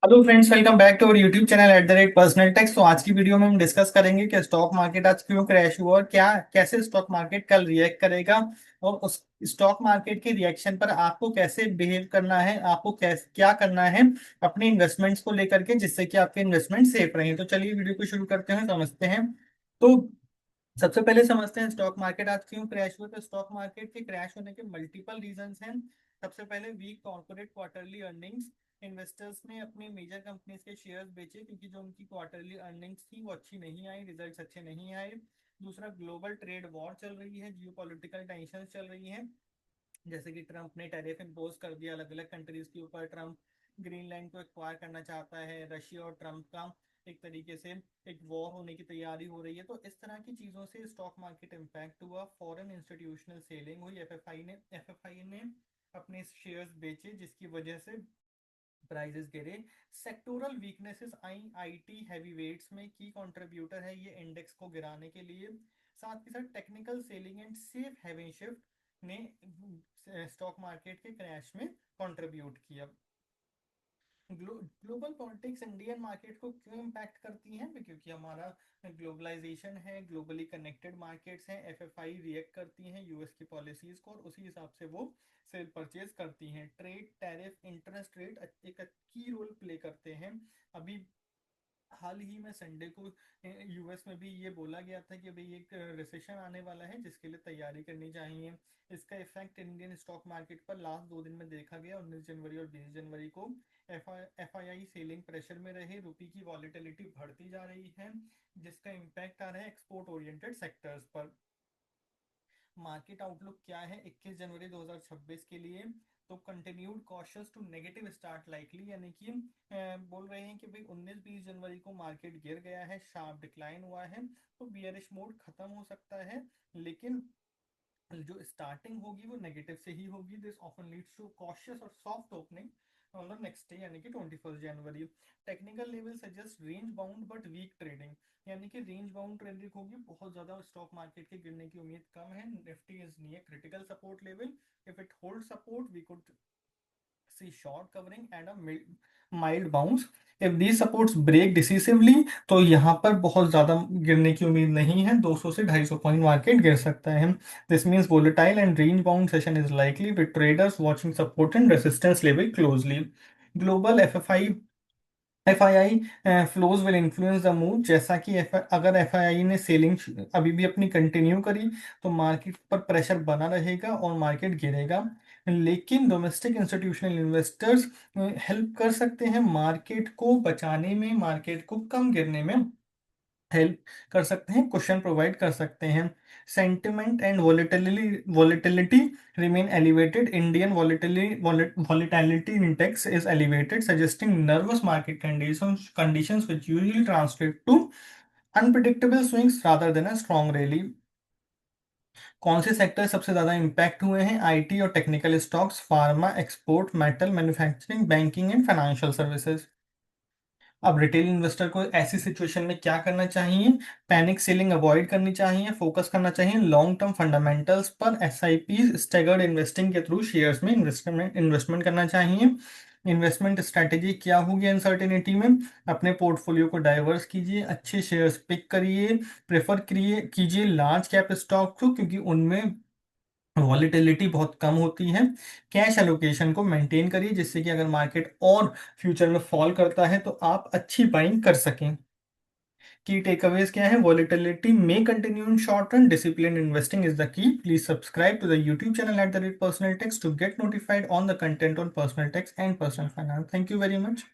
Hello friends, welcome back to our YouTube channel personal tax. तो आज की video में हम डिस्कस करेंगे कि स्टॉक मार्केट आज क्यों क्रैश हुआ और क्या कैसे स्टॉक मार्केट कल रिएक्ट करेगा। और उस स्टॉक मार्केट के रिएक्शन पर आपको कैसे बिहेव करना है, आपको कैसे क्या करना है अपने इन्वेस्टमेंट्स को लेकर के, जिससे कि आपके इन्वेस्टमेंट सेफ रहें। तो चलिए वीडियो को शुरू करते हैं, समझते हैं। तो सबसे पहले समझते हैं स्टॉक मार्केट आज क्यों क्रैश हुआ। तो स्टॉक मार्केट के क्रैश होने के मल्टीपल रीजंस हैं। सबसे पहले weak corporate quarterly earnings. Investors ने अपनी मेजर कंपनीज के शेयर्स बेचे क्योंकि जो उनकी क्वार्टरली अर्निंग्स थी वो अच्छी नहीं आई, रिजल्ट्स अच्छे नहीं आए। दूसरा, ग्लोबल ट्रेड वॉर चल रही है, जियोपॉलिटिकल टेंशन चल रही है। जैसे कि ट्रंप ने टैरिफ इम्पोज कर दिया अलग अलग कंट्रीज के ऊपर। ट्रंप ग्रीनलैंड को एक्वायर करना चाहता है। रशिया और ट्रंप का एक तरीके से एक वॉर होने की तैयारी हो रही है। तो इस तरह की चीज़ों से स्टॉक मार्केट इम्पैक्ट हुआ। फॉरेन इंस्टीट्यूशनल सेलिंग हुई। एफएफआई ने अपने शेयर्स बेचे जिसकी वजह से प्राइजेस गिरे। सेक्टोरल वीकनेसेस आई आईटी हैवी वेट्स में की कंट्रीब्यूटर है ये इंडेक्स को गिराने के लिए। साथ ही साथ technical selling and safe haven shift ने स्टॉक मार्केट के क्रैश में कंट्रीब्यूट किया। ग्लोबल पॉलिटिक्स इंडियन मार्केट को क्यों इम्पैक्ट करती हैं? क्योंकि हमारा ग्लोबलाइजेशन है, ग्लोबली कनेक्टेड मार्केट्स हैं। एफएफआई रिएक्ट करती हैं यूएस की पॉलिसीज को और उसी हिसाब से वो सेल परचेज करती हैं। ट्रेड, टैरिफ, इंटरेस्ट रेट एक की रोल प्ले करते हैं। अभी हाल ही में संडे को यूएस में भी ये बोला गया था कि भाई एक रिसेशन आने वाला है जिसके लिए तैयारी करनी चाहिए। इसका इफेक्ट इंडियन स्टॉक मार्केट पर लास्ट 2 दिन में देखा गया। 19 जनवरी और 20 जनवरी को एफआईआई सेलिंग प्रेशर में रहे। रुपी की वॉलेटिलिटी बढ़ती जा रही है जिसका इम्पैक्ट आ रहा है एक्सपोर्ट ओरिएंटेड सेक्टर्स पर। मार्केट आउटलुक क्या है 21 जनवरी 2026 के लिए? तो continued cautious to negative start likely, यानी कि बोल रहे हैं कि भाई 19-20 जनवरी को मार्केट गिर गया है, शार्प डिक्लाइन हुआ है, तो बियरिश मोड खत्म हो सकता है। लेकिन जो स्टार्टिंग होगी वो नेगेटिव से ही होगी। This often leads to cautious और soft opening on the next day, यानी कि 21 जनवरी। Technical level suggest range bound but weak trading, यानी कि रेंज बाउंड ट्रेडिंग होगी, बहुत ज्यादा स्टॉक मार्केट के गिरने की उम्मीद कम है। Nifty is near critical support level. If it hold support we could see short covering and a mild bounce. If the supports break decisively तो यहाँ पर बहुत ज्यादा गिरने की उम्मीद नहीं है, 200 से 250 पॉइंट मार्केट गिर सकता है। This means volatile and range bound session is likely with traders watching support and resistance level closely. Global FII flows will influence the move. जैसा कि अगर एफआईआई ने सेलिंग अभी भी अपनी कंटिन्यू करी तो मार्केट पर प्रेशर बना रहेगा और मार्केट गिरेगा। लेकिन डोमेस्टिक इंस्टीट्यूशनल इन्वेस्टर्स हेल्प कर सकते हैं मार्केट को बचाने में, मार्केट को कम गिरने में हेल्प कर सकते हैं, क्वेश्चन प्रोवाइड कर सकते हैं। Sentiment and volatility remain elevated. Indian volatility index is elevated, suggesting nervous market conditions which usually translate to unpredictable swings rather than a strong rally. कौन से सेक्टर सबसे ज्यादा इंपैक्ट हुए हैं? आईटी और technical stocks, pharma, export, metal, manufacturing, banking and financial services. अब retail investor को ऐसी सिचुएशन में क्या करना चाहिए? पैनिक सेलिंग अवॉइड करनी चाहिए, फोकस करना चाहिए लॉन्ग टर्म फंडामेंटल्स पर। एसआईपी, स्टैगर्ड इन्वेस्टिंग के थ्रू शेयर्स में इन्वेस्टमेंट इन्वेस्टमेंट करना चाहिए। इन्वेस्टमेंट स्ट्रैटेजी क्या होगी अनसर्टेनिटी में? अपने पोर्टफोलियो को डाइवर्स कीजिए, अच्छे शेयर्स पिक करिए, प्रेफर करिए कीजिए लार्ज कैप स्टॉक को क्योंकि उनमें वॉलीटिलिटी बहुत कम होती है। कैश एलोकेशन को मेंटेन करिए जिससे कि अगर मार्केट और फ्यूचर में फॉल करता है तो आप अच्छी बाइंग कर सकें। की टेकअवेज क्या है? वॉलीटिलिटी में continue in short run, discipline investing is the key. Please subscribe to the YouTube channel @personal tax to get notified on the content on personal tax and personal finance. Thank you very much.